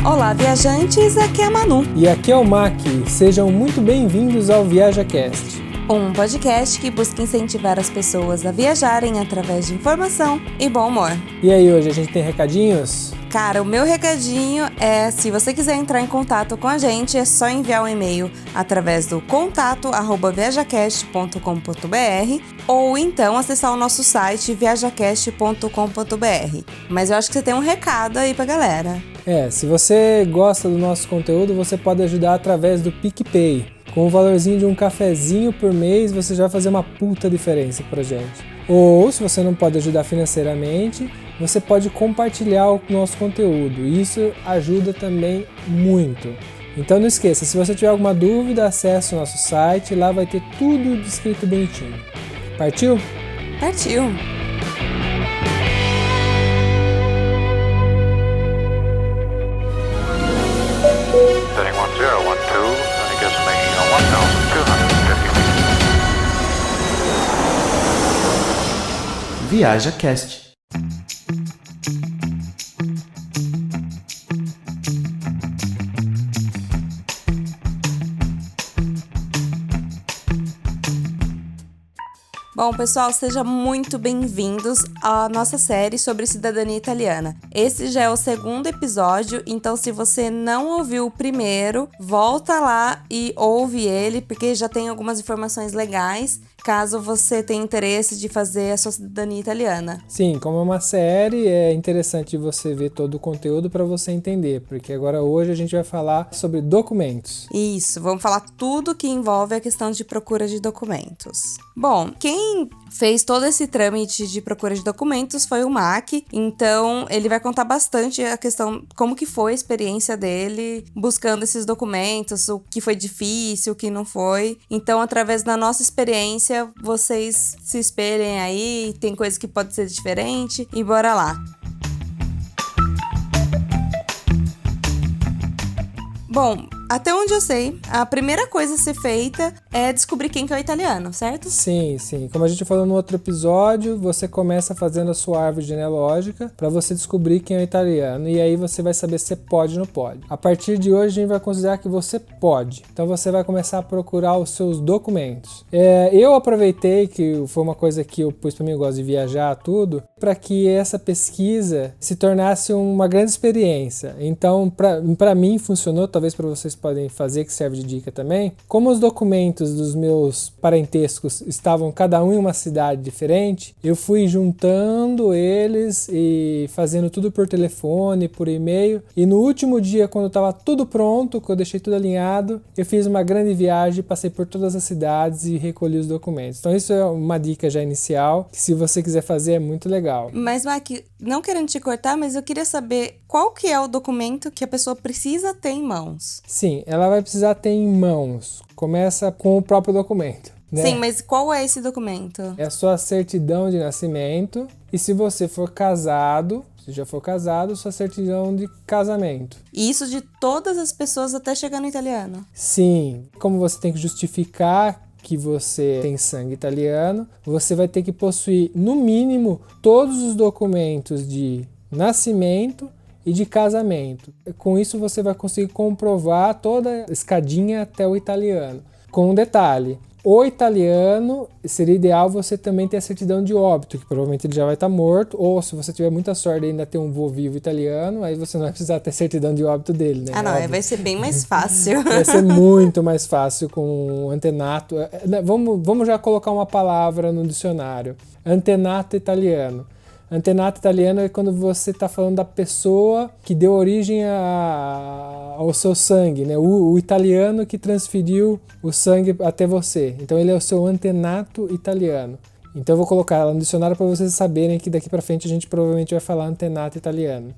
Olá, viajantes, aqui é a Manu. E aqui é o Mac. Sejam muito bem-vindos ao ViajaCast. Um podcast que busca incentivar as pessoas a viajarem através de informação e bom humor. E aí, hoje a gente tem recadinhos? Cara, o meu recadinho é, se você quiser entrar em contato com a gente, é só enviar um e-mail através do contato@viajacast.com.br ou então acessar o nosso site viajacast.com.br. Mas eu acho que você tem um recado aí pra galera. Se você gosta do nosso conteúdo, você pode ajudar através do PicPay. Com o valorzinho de um cafezinho por mês, você já vai fazer uma puta diferença pra gente. Ou, se você não pode ajudar financeiramente, você pode compartilhar o nosso conteúdo. Isso ajuda também muito. Então não esqueça, se você tiver alguma dúvida, acesse o nosso site, lá vai ter tudo descrito bonitinho. Partiu? Partiu! Setting 1012, I guess making a 1,250 feet. ViajaCast. Bom, pessoal, sejam muito bem-vindos à nossa série sobre cidadania italiana. Esse já é o segundo episódio, então se você não ouviu o primeiro, volta lá e ouve ele, porque já tem algumas informações legais, caso você tenha interesse de fazer a sua cidadania italiana. Sim, como é uma série, é interessante você ver todo o conteúdo para você entender, porque agora hoje a gente vai falar sobre documentos. Isso, vamos falar tudo que envolve a questão de procura de documentos. Bom, quem fez todo esse trâmite de procura de documentos foi o Mac, então ele vai contar bastante a questão, como que foi a experiência dele buscando esses documentos, o que foi difícil, o que não foi. Então, através da nossa experiência, vocês se espelhem aí, tem coisa que pode ser diferente e bora lá. Bom, até onde eu sei, a primeira coisa a ser feita é descobrir quem que é o italiano, certo? Sim. Como a gente falou no outro episódio, você começa fazendo a sua árvore genealógica para você descobrir quem é o italiano e aí você vai saber se pode ou não pode. A partir de hoje a gente vai considerar que você pode. Então você vai começar a procurar os seus documentos. Eu aproveitei, que foi uma coisa que eu pus para mim, eu gosto de viajar tudo, para que essa pesquisa se tornasse uma grande experiência. Então, para mim funcionou, talvez para vocês podem fazer, que serve de dica também. Como os documentos dos meus parentescos estavam cada um em uma cidade diferente, eu fui juntando eles e fazendo tudo por telefone, por e-mail. E no último dia, quando estava tudo pronto, que eu deixei tudo alinhado, eu fiz uma grande viagem, passei por todas as cidades e recolhi os documentos. Então isso é uma dica já inicial, que se você quiser fazer é muito legal. Mas, Mac, não querendo te cortar, mas eu queria saber qual que é o documento que a pessoa precisa ter em mãos. Sim, ela vai precisar ter em mãos. Começa com o próprio documento, né? Sim, mas qual é esse documento? É a sua certidão de nascimento. E se você for casado, se já for casado, sua certidão de casamento. E isso de todas as pessoas até chegar no italiano? Sim, como você tem que justificar que você tem sangue italiano, você vai ter que possuir, no mínimo, todos os documentos de nascimento e de casamento. Com isso você vai conseguir comprovar toda a escadinha até o italiano. Com um detalhe, o italiano seria ideal você também ter a certidão de óbito, que provavelmente ele já vai estar morto, ou se você tiver muita sorte ainda ter um vô vivo italiano, aí você não vai precisar ter certidão de óbito dele, né? Ah, não, Óbvio. vai ser bem mais fácil. Vai ser muito mais fácil com antenato. Vamos já colocar uma palavra no dicionário. Antenato italiano. Antenato italiano é quando você está falando da pessoa que deu origem ao seu sangue, né? O italiano que transferiu o sangue até você. Então ele é o seu antenato italiano. Então eu vou colocar ela no dicionário para vocês saberem que daqui para frente a gente provavelmente vai falar antenato italiano.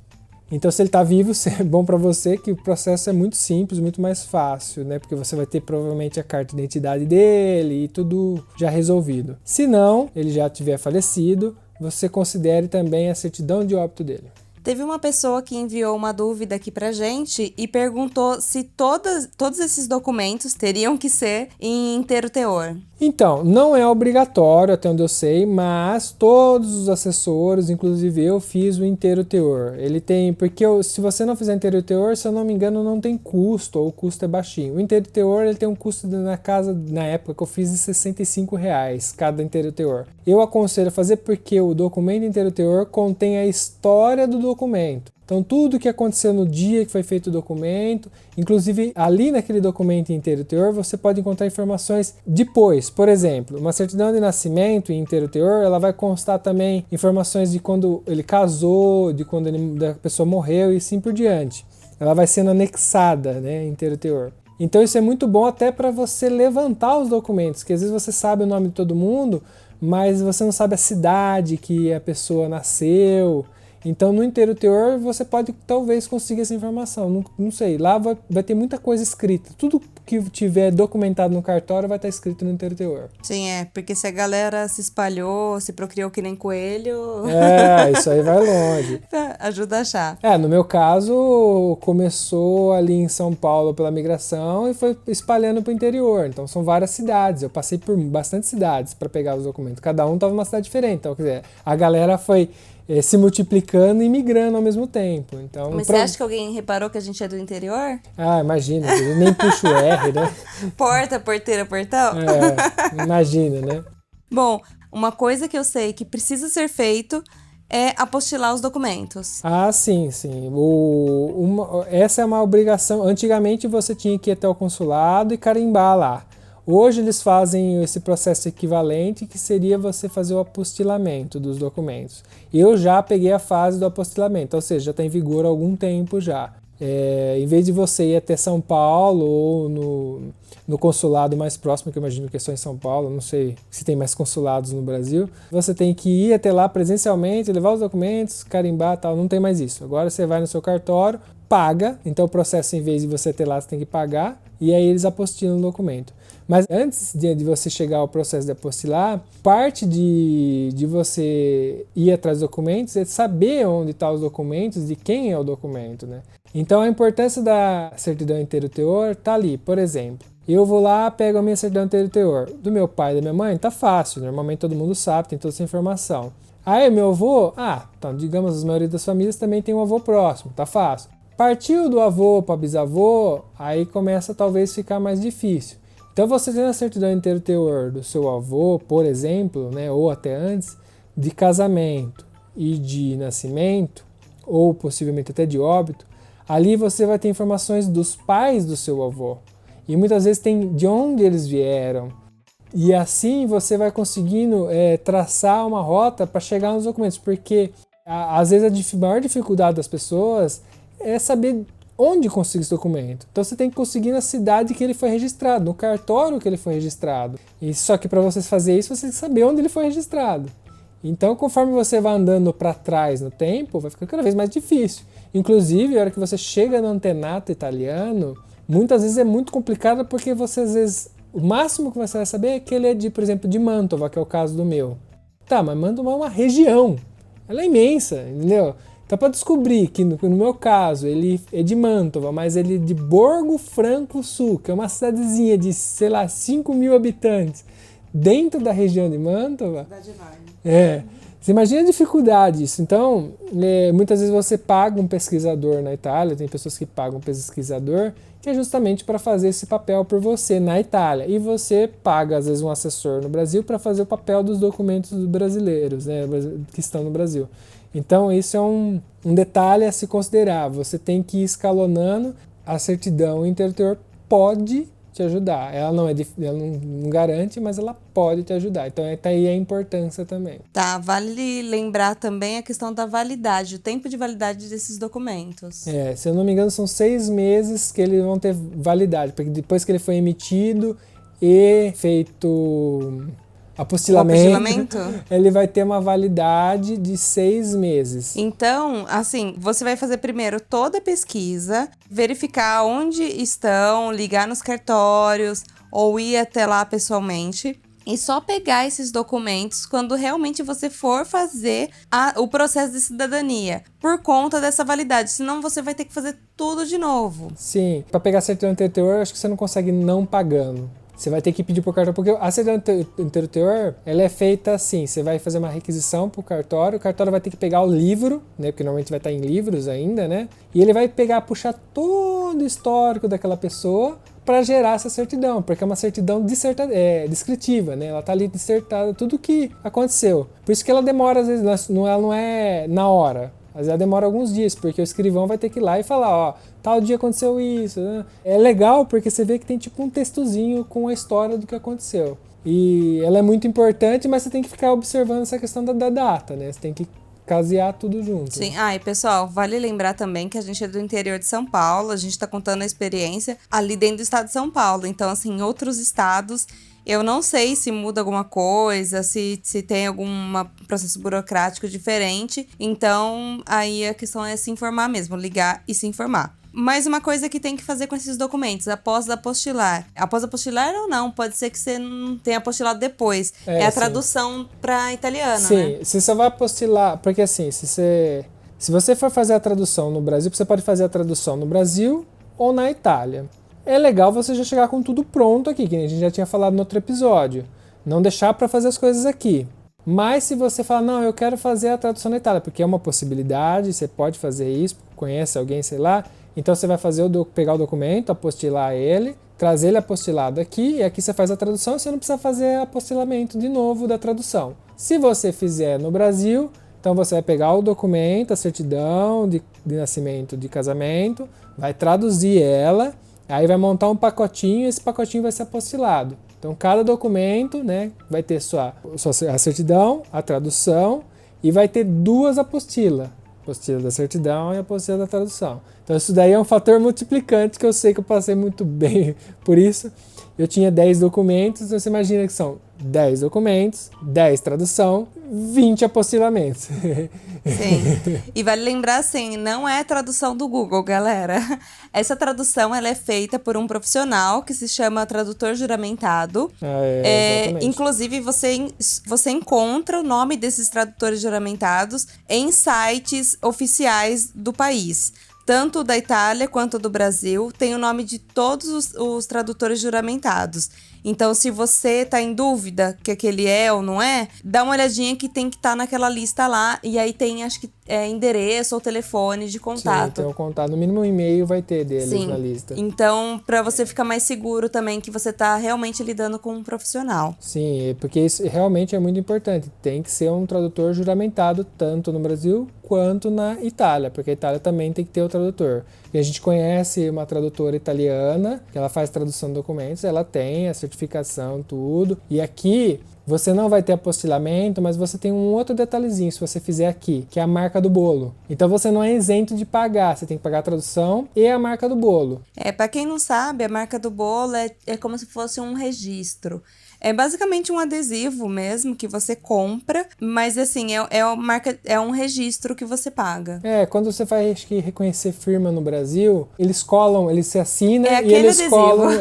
Então se ele está vivo, é bom para você que o processo é muito simples, muito mais fácil, né? Porque você vai ter provavelmente a carta de identidade dele e tudo já resolvido. Se não, ele já tiver falecido, você considere também a certidão de óbito dele. Teve uma pessoa que enviou uma dúvida aqui pra gente e perguntou se todos esses documentos teriam que ser em inteiro teor. Então, não é obrigatório, até onde eu sei, mas todos os assessores, inclusive eu, fiz o inteiro teor. Ele tem, porque se você não fizer inteiro teor, se eu não me engano, não tem custo, ou o custo é baixinho. O inteiro teor, ele tem um custo na época que eu fiz de R$65 cada inteiro teor. Eu aconselho a fazer porque o documento inteiro teor contém a história do documento. Então, tudo o que aconteceu no dia que foi feito o documento, inclusive ali naquele documento inteiro teor, você pode encontrar informações depois. Por exemplo, uma certidão de nascimento em inteiro teor, ela vai constar também informações de quando ele casou, de quando a pessoa morreu e assim por diante. Ela vai sendo anexada, né, em inteiro teor. Então, isso é muito bom até para você levantar os documentos, que às vezes você sabe o nome de todo mundo, mas você não sabe a cidade que a pessoa nasceu. Então, no inteiro teor, você pode talvez conseguir essa informação. Não sei, lá vai ter muita coisa escrita. Tudo que tiver documentado no cartório vai estar escrito no inteiro teor. Sim, porque se a galera se espalhou, se procriou que nem coelho... Isso aí vai longe. Ajuda a achar. No meu caso, começou ali em São Paulo pela migração e foi espalhando para o interior. Então, são várias cidades. Eu passei por bastante cidades para pegar os documentos. Cada um estava numa cidade diferente. Então, quer dizer, a galera foi se multiplicando e migrando ao mesmo tempo. Então, mas você acha que alguém reparou que a gente é do interior? Imagina, nem puxa o R, né? Porta, porteira, portão? Imagina, né? Bom, uma coisa que eu sei que precisa ser feito é apostilar os documentos. Sim. Essa é uma obrigação. Antigamente você tinha que ir até o consulado e carimbar lá. Hoje eles fazem esse processo equivalente, que seria você fazer o apostilamento dos documentos. Eu já peguei a fase do apostilamento, ou seja, já está em vigor há algum tempo já. Em vez de você ir até São Paulo ou no consulado mais próximo, que eu imagino que é só em São Paulo, não sei se tem mais consulados no Brasil, você tem que ir até lá presencialmente, levar os documentos, carimbar e tal, não tem mais isso. Agora você vai no seu cartório, paga, então o processo, em vez de você ter lá, você tem que pagar, e aí eles apostilam o documento. Mas antes de você chegar ao processo de apostilar, parte de você ir atrás dos documentos é saber onde estão os documentos, de quem é o documento, né? Então a importância da certidão inteiro teor está ali. Por exemplo, eu vou lá, pego a minha certidão inteiro teor. Do meu pai e da minha mãe, tá fácil, normalmente todo mundo sabe, tem toda essa informação. Aí meu avô, então digamos, a maioria das famílias também tem um avô próximo, tá fácil. Partiu do avô para bisavô, aí começa talvez ficar mais difícil. Então você tem a certidão inteiro teor do seu avô, por exemplo, né, ou até antes, de casamento e de nascimento, ou possivelmente até de óbito, ali você vai ter informações dos pais do seu avô. E muitas vezes tem de onde eles vieram. E assim você vai conseguindo traçar uma rota para chegar nos documentos, porque às vezes a maior dificuldade das pessoas é saber onde conseguir esse documento. Então você tem que conseguir na cidade que ele foi registrado, no cartório que ele foi registrado. E só que para você fazer isso, você tem que saber onde ele foi registrado. Então, conforme você vai andando para trás no tempo, vai ficando cada vez mais difícil. Inclusive, a hora que você chega no antenato italiano, muitas vezes é muito complicado, porque você, às vezes, o máximo que você vai saber é que ele é de, por exemplo, de Mantova, que é o caso do meu. Tá, mas Mantova é uma região. Ela é imensa, entendeu? Então, para descobrir que, no meu caso, ele é de Mantova, mas ele é de Borgo Franco Sul, que é uma cidadezinha de, 5.000 habitantes, dentro da região de Mantova. Você imagina a dificuldade disso. Então, muitas vezes você paga um pesquisador na Itália, tem pessoas que pagam um pesquisador, que é justamente para fazer esse papel por você na Itália. E você paga, às vezes, um assessor no Brasil para fazer o papel dos documentos brasileiros, né, que estão no Brasil. Então, isso é um detalhe a se considerar. Você tem que ir escalonando. A certidão inteiro teor pode te ajudar. Ela não garante, mas ela pode te ajudar. Então, tá aí a importância também. Tá, vale lembrar também a questão da validade, o tempo de validade desses documentos. Se eu não me engano, são 6 meses que eles vão ter validade, porque depois que ele foi emitido e feito apostilamento, ele vai ter uma validade de 6 meses. Então, assim, você vai fazer primeiro toda a pesquisa, verificar onde estão, ligar nos cartórios ou ir até lá pessoalmente e só pegar esses documentos quando realmente você for fazer o processo de cidadania, por conta dessa validade, senão você vai ter que fazer tudo de novo. Sim, para pegar a certidão inteiro teor, acho que você não consegue não pagando. você vai ter que pedir pro cartório, porque a certidão interior, ela é feita assim, você vai fazer uma requisição pro cartório, o cartório vai ter que pegar o livro, né, porque normalmente vai estar em livros ainda, né, e ele vai pegar, puxar todo o histórico daquela pessoa para gerar essa certidão, porque é uma certidão descritiva, né, ela tá ali dissertada, tudo o que aconteceu. Por isso que ela demora, às vezes, ela não é na hora. Às vezes ela demora alguns dias, porque o escrivão vai ter que ir lá e falar, ó, tal dia aconteceu isso, né? É legal porque você vê que tem tipo um textozinho com a história do que aconteceu. E ela é muito importante, mas você tem que ficar observando essa questão da data, né? Você tem que casear tudo junto. Sim. E pessoal, vale lembrar também que a gente é do interior de São Paulo, a gente tá contando a experiência ali dentro do estado de São Paulo. Então, assim, em outros estados, eu não sei se muda alguma coisa, se tem algum processo burocrático diferente. Então, aí a questão é se informar mesmo, ligar e se informar. Mais uma coisa que tem que fazer com esses documentos, após apostilar. Após apostilar ou não, pode ser que você não tenha apostilado depois. É a tradução para italiano, sim, né? Sim, você vai apostilar, porque assim, se você for fazer a tradução no Brasil, você pode fazer a tradução no Brasil ou na Itália. É legal você já chegar com tudo pronto aqui, que a gente já tinha falado no outro episódio. Não deixar para fazer as coisas aqui. Mas se você falar, não, eu quero fazer a tradução na Itália, porque é uma possibilidade, você pode fazer isso, conhece alguém, sei lá, então você vai pegar o documento, apostilar ele, trazer ele apostilado aqui, e aqui você faz a tradução, e você não precisa fazer apostilamento de novo da tradução. Se você fizer no Brasil, então você vai pegar o documento, a certidão de nascimento, de casamento, vai traduzir ela, aí vai montar um pacotinho, e esse pacotinho vai ser apostilado. Então cada documento, né, vai ter a certidão, a tradução, e vai ter 2 apostilas. Apostila da certidão e a apostila da tradução. Então isso daí é um fator multiplicante que eu sei que eu passei muito bem por isso. Eu tinha 10 documentos, então você imagina que são 10 documentos, 10 tradução, 20 apostilamentos. Sim. E vale lembrar, assim, não é tradução do Google, galera. Essa tradução, ela é feita por um profissional que se chama tradutor juramentado. Exatamente. Inclusive, você encontra o nome desses tradutores juramentados em sites oficiais do país. Tanto da Itália quanto do Brasil, tem o nome de todos os tradutores juramentados. Então, se você tá em dúvida que aquele é ou não é, dá uma olhadinha que tem que estar naquela lista lá. E aí tem, acho que, endereço ou telefone de contato. Sim, tem um contato. No mínimo um e-mail vai ter deles na lista. Então, pra você ficar mais seguro também que você tá realmente lidando com um profissional. Sim, porque isso realmente é muito importante. Tem que ser um tradutor juramentado tanto no Brasil quanto na Itália, porque a Itália também tem que ter o tradutor. E a gente conhece uma tradutora italiana, que ela faz tradução de documentos, ela tem a certificação, tudo. E aqui você não vai ter apostilamento, mas você tem um outro detalhezinho se você fizer aqui, que é a marca do bolo. Então você não é isento de pagar, você tem que pagar a tradução e a marca do bolo. Pra quem não sabe, a marca do bolo é como se fosse um registro. É basicamente um adesivo mesmo que você compra, mas assim, é um registro que você paga. Quando você vai, acho que, reconhecer firma no Brasil, eles colam, eles se assinam e eles adesivo. Colam.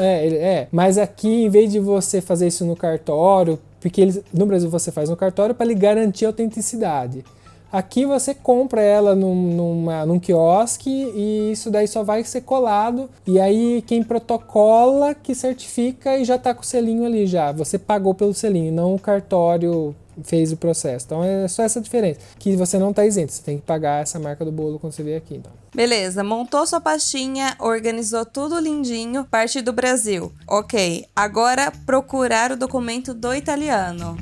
Mas aqui, em vez de você fazer isso no cartório, porque no Brasil você faz no cartório para lhe garantir a autenticidade. Aqui você compra ela num quiosque e isso daí só vai ser colado. E aí quem protocola que certifica e já tá com o selinho ali já. Você pagou pelo selinho, não o cartório fez o processo. Então é só essa diferença. Que você não tá isento, você tem que pagar essa marca do bolo quando você vier aqui. Então. Beleza, montou sua pastinha, organizou tudo lindinho, parte do Brasil. Ok, agora procurar o documento do italiano.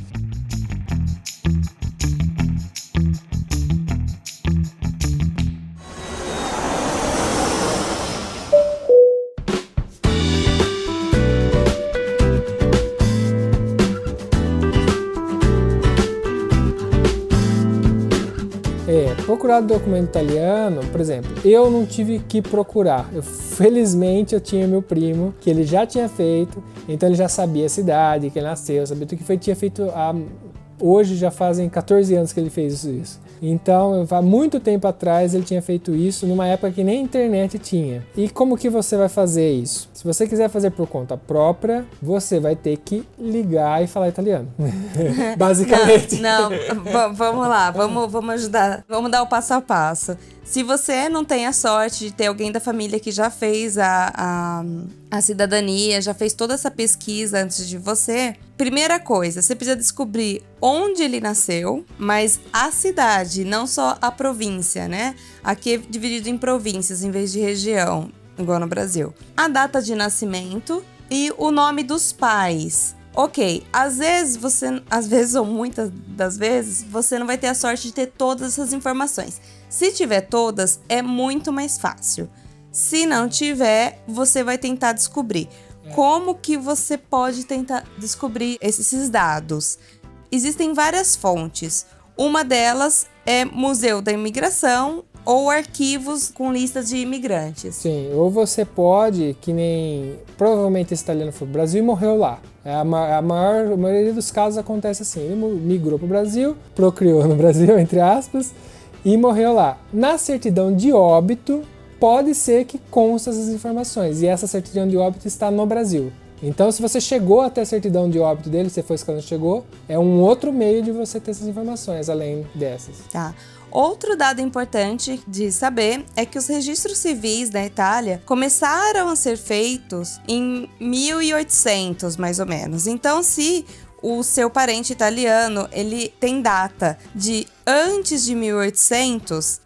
Procurar o documento italiano, por exemplo, eu não tive que procurar. Felizmente eu tinha meu primo, que ele já tinha feito, então ele já sabia a cidade, que ele nasceu, sabia tudo que tinha feito hoje já fazem 14 anos que ele fez isso. Então, há muito tempo atrás ele tinha feito isso, numa época que nem internet tinha. E como que você vai fazer isso? Se você quiser fazer por conta própria, você vai ter que ligar e falar italiano. Basicamente. Não, vamos lá, vamos ajudar. Vamos dar o passo a passo. Se você não tem a sorte de ter alguém da família que já fez a cidadania, já fez toda essa pesquisa antes de você, primeira coisa, você precisa descobrir onde ele nasceu, mas a cidade, não só a província, né? Aqui é dividido em províncias em vez de região, igual no Brasil. A data de nascimento e o nome dos pais. Ok, às vezes ou muitas das vezes, você não vai ter a sorte de ter todas essas informações. Se tiver todas, é muito mais fácil. Se não tiver, você vai tentar descobrir. Como que você pode tentar descobrir esses dados? Existem várias fontes. Uma delas é Museu da Imigração ou arquivos com listas de imigrantes. Sim, ou você pode, que nem provavelmente esse italiano foi pro Brasil e morreu lá. A maioria dos casos acontece assim, ele migrou para o Brasil, procriou no Brasil, entre aspas, e morreu lá. Na certidão de óbito, pode ser que conste essas informações, e essa certidão de óbito está no Brasil. Então, se você chegou até a certidão de óbito dele, se foi esse que não chegou, é um outro meio de você ter essas informações, além dessas. Tá. Outro dado importante de saber é que os registros civis da Itália começaram a ser feitos em 1800, mais ou menos. Então, se o seu parente italiano ele tem data de antes de 1800,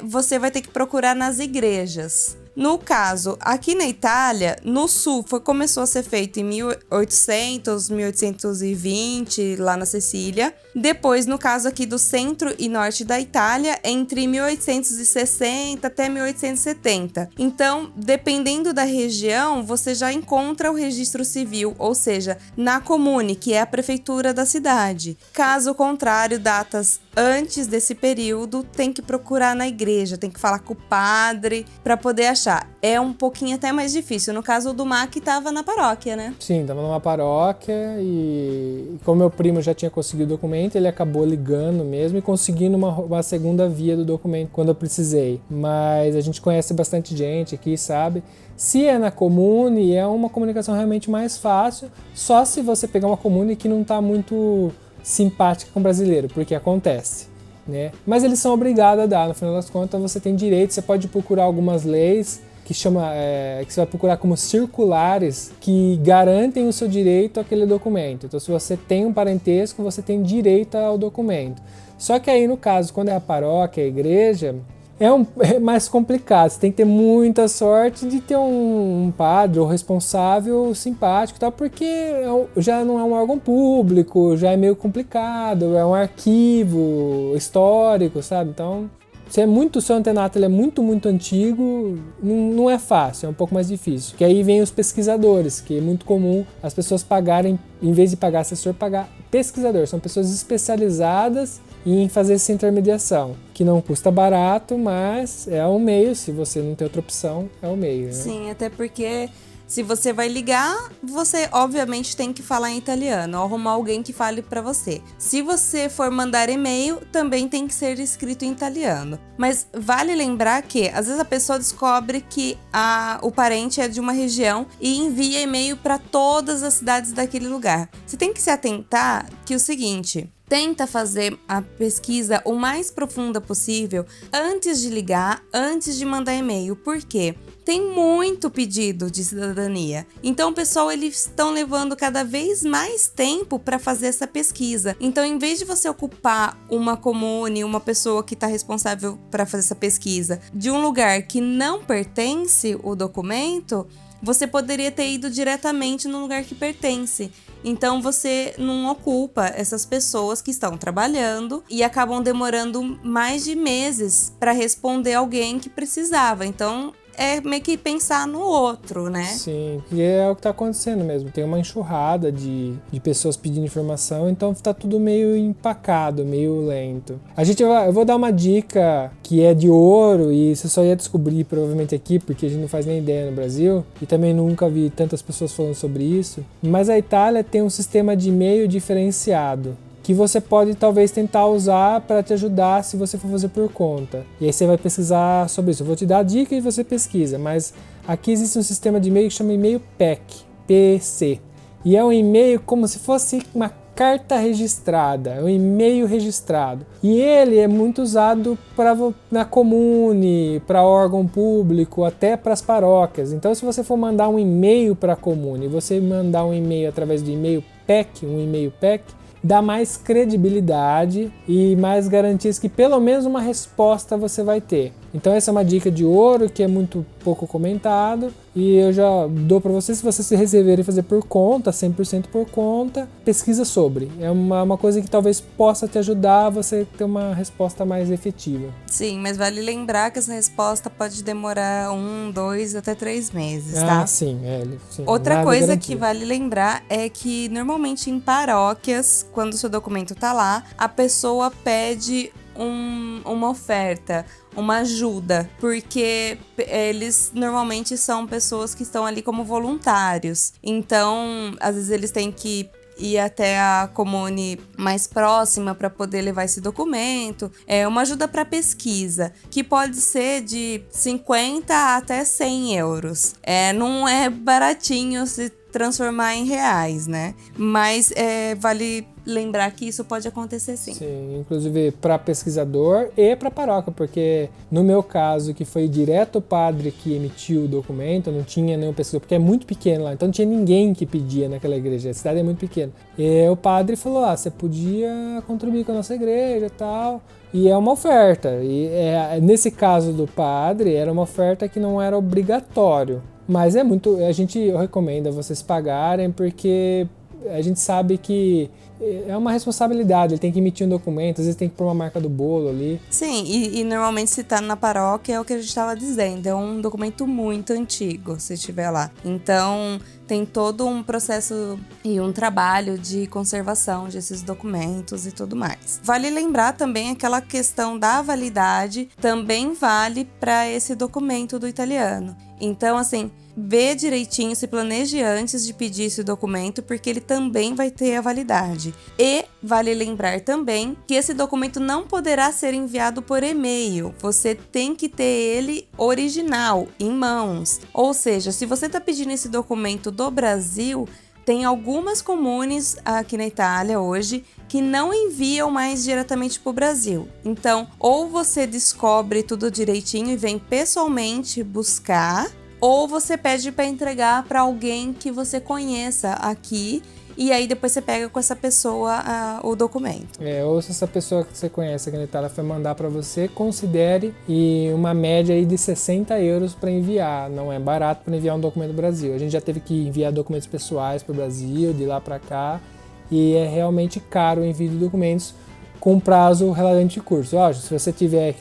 você vai ter que procurar nas igrejas. No caso, aqui na Itália, no sul, começou a ser feito em 1800, 1820, lá na Sicília. Depois, no caso aqui do centro e norte da Itália, entre 1860 até 1870. Então, dependendo da região, você já encontra o registro civil, ou seja, na comune, que é a prefeitura da cidade. Caso contrário, datas antes desse período, tem que procurar na igreja, tem que falar com o padre para poder achar. É um pouquinho até mais difícil. No caso do Mac, estava na paróquia, né? Sim, estava numa paróquia e como meu primo já tinha conseguido o documento, ele acabou ligando mesmo e conseguindo uma segunda via do documento quando eu precisei. Mas a gente conhece bastante gente aqui, sabe? Se é na comune, é uma comunicação realmente mais fácil, só se você pegar uma comune que não está muito simpática com o brasileiro, porque acontece. Né? Mas eles são obrigados a dar, no final das contas você tem direito, você pode procurar algumas leis que você vai procurar como circulares que garantem o seu direito àquele documento. Então se você tem um parentesco, você tem direito ao documento. Só que aí no caso, quando é a paróquia, a igreja, é mais complicado, você tem que ter muita sorte de ter um padre ou responsável simpático, tá? Porque já não é um órgão público, já é meio complicado, é um arquivo histórico, sabe? Então, seu antenato ele é muito, muito antigo, não é fácil, é um pouco mais difícil. Que aí vem os pesquisadores, que é muito comum as pessoas pagarem, em vez de pagar assessor, pagar pesquisador. São pessoas especializadas em fazer essa intermediação, que não custa barato, mas é um meio, se você não tem outra opção, é um meio, né? Sim, até porque se você vai ligar, você obviamente tem que falar em italiano, ou arrumar alguém que fale para você. Se você for mandar e-mail, também tem que ser escrito em italiano. Mas vale lembrar que, às vezes a pessoa descobre que o parente é de uma região e envia e-mail para todas as cidades daquele lugar. Você tem que se atentar que é o seguinte: tenta fazer a pesquisa o mais profunda possível antes de ligar, antes de mandar e-mail. Por quê? Tem muito pedido de cidadania. Então, o pessoal, eles estão levando cada vez mais tempo para fazer essa pesquisa. Então, em vez de você ocupar uma comune, uma pessoa que está responsável para fazer essa pesquisa, de um lugar que não pertence o documento, você poderia ter ido diretamente no lugar que pertence. Então você não ocupa essas pessoas que estão trabalhando e acabam demorando mais de meses para responder alguém que precisava. Então é meio que pensar no outro, né? Sim, e é o que tá acontecendo mesmo. Tem uma enxurrada de pessoas pedindo informação, então tá tudo meio empacado, meio lento. Eu vou dar uma dica que é de ouro e você só ia descobrir provavelmente aqui, porque a gente não faz nem ideia no Brasil, e também nunca vi tantas pessoas falando sobre isso. Mas a Itália tem um sistema de e-mail diferenciado, que você pode talvez tentar usar para te ajudar se você for fazer por conta. E aí você vai pesquisar sobre isso. Eu vou te dar a dica e você pesquisa, mas aqui existe um sistema de e-mail que chama e-mail PEC, PC. E é um e-mail como se fosse uma carta registrada, um e-mail registrado. E ele é muito usado na comune, para órgão público, até para as paróquias. Então, se você for mandar um e-mail para a comune, você mandar um e-mail através do e-mail PEC, um e-mail PEC, dá mais credibilidade e mais garantias que pelo menos uma resposta você vai ter. Então essa é uma dica de ouro que é muito pouco comentado e eu já dou para vocês, se vocês se resolverem fazer por conta, 100% por conta, pesquisa sobre. É uma coisa que talvez possa te ajudar a você ter uma resposta mais efetiva. Sim, mas vale lembrar que essa resposta pode demorar 1, 2 até 3 meses, tá? Ah, sim. Sim. Outra Nada coisa garantia. que vale lembrar é que normalmente em paróquias, quando o seu documento tá lá, a pessoa pede uma oferta, uma ajuda, porque eles normalmente são pessoas que estão ali como voluntários. Então, às vezes eles têm que ir até a comune mais próxima para poder levar esse documento. É uma ajuda para pesquisa, que pode ser de 50 até 100 euros. Não é baratinho se transformar em reais, né? Mas vale lembrar que isso pode acontecer sim. Sim, inclusive para pesquisador e para paróquia, porque no meu caso, que foi direto o padre que emitiu o documento, não tinha nenhum pesquisador, porque é muito pequeno lá, então não tinha ninguém que pedia naquela igreja, a cidade é muito pequena. E o padre falou, você podia contribuir com a nossa igreja e tal, e é uma oferta. E nesse caso do padre, era uma oferta que não era obrigatório. Mas a gente recomenda vocês pagarem, porque a gente sabe que é uma responsabilidade, ele tem que emitir um documento, às vezes tem que pôr uma marca do bolo ali. Sim, e normalmente se tá na paróquia é o que a gente estava dizendo, é um documento muito antigo, se estiver lá. Então tem todo um processo e um trabalho de conservação desses documentos e tudo mais. Vale lembrar também aquela questão da validade, também vale para esse documento do italiano. Então, assim, vê direitinho, se planeje antes de pedir esse documento, porque ele também vai ter a validade. E vale lembrar também que esse documento não poderá ser enviado por e-mail. Você tem que ter ele original, em mãos. Ou seja, se você está pedindo esse documento do Brasil, tem algumas comunes aqui na Itália hoje que não enviam mais diretamente para o Brasil. Então, ou você descobre tudo direitinho e vem pessoalmente buscar, ou você pede para entregar para alguém que você conheça aqui, e aí depois você pega com essa pessoa o documento. Ou se essa pessoa que você conhece aqui na Itália foi mandar para você, considere uma média aí de 60 euros para enviar. Não é barato para enviar um documento do Brasil. A gente já teve que enviar documentos pessoais para o Brasil, de lá para cá, e é realmente caro o envio de documentos com prazo relativamente curto. Se você tiver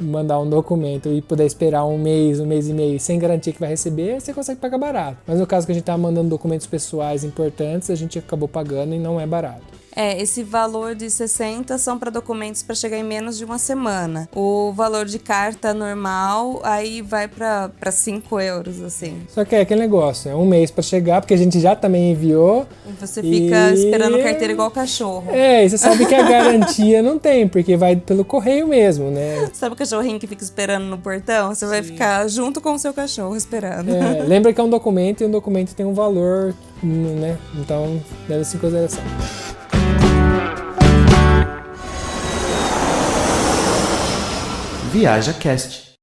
mandar um documento e puder esperar um mês e meio sem garantia que vai receber, você consegue pagar barato. Mas no caso que a gente tá mandando documentos pessoais importantes, a gente acabou pagando e não é barato. Esse valor de 60 são para documentos para chegar em menos de uma semana. O valor de carta normal aí vai para 5 euros, assim. Só que é aquele negócio, é um mês para chegar, porque a gente já também enviou. E você fica esperando carteira igual cachorro. E você sabe que a garantia não tem, porque vai pelo correio mesmo, né? Sabe o cachorrinho que fica esperando no portão? Você vai ficar junto com o seu cachorro esperando. Lembra que é um documento e um documento tem um valor, né? Então, deve ser em consideração. ViajaCast.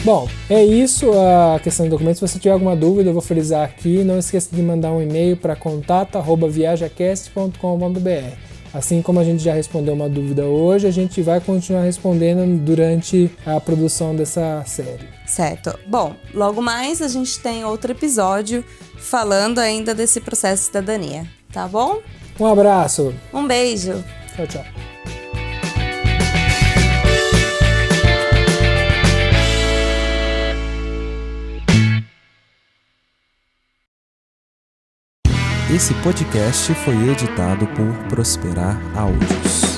Bom, é isso a questão de documentos. Se você tiver alguma dúvida, eu vou frisar aqui. Não esqueça de mandar um e-mail para contato@viajacast.com.br. Assim como a gente já respondeu uma dúvida hoje, a gente vai continuar respondendo durante a produção dessa série. Certo. Bom, logo mais a gente tem outro episódio falando ainda desse processo de cidadania, tá bom? Um abraço. Um beijo. Tchau, tchau. Esse podcast foi editado por Prosperar Áudios.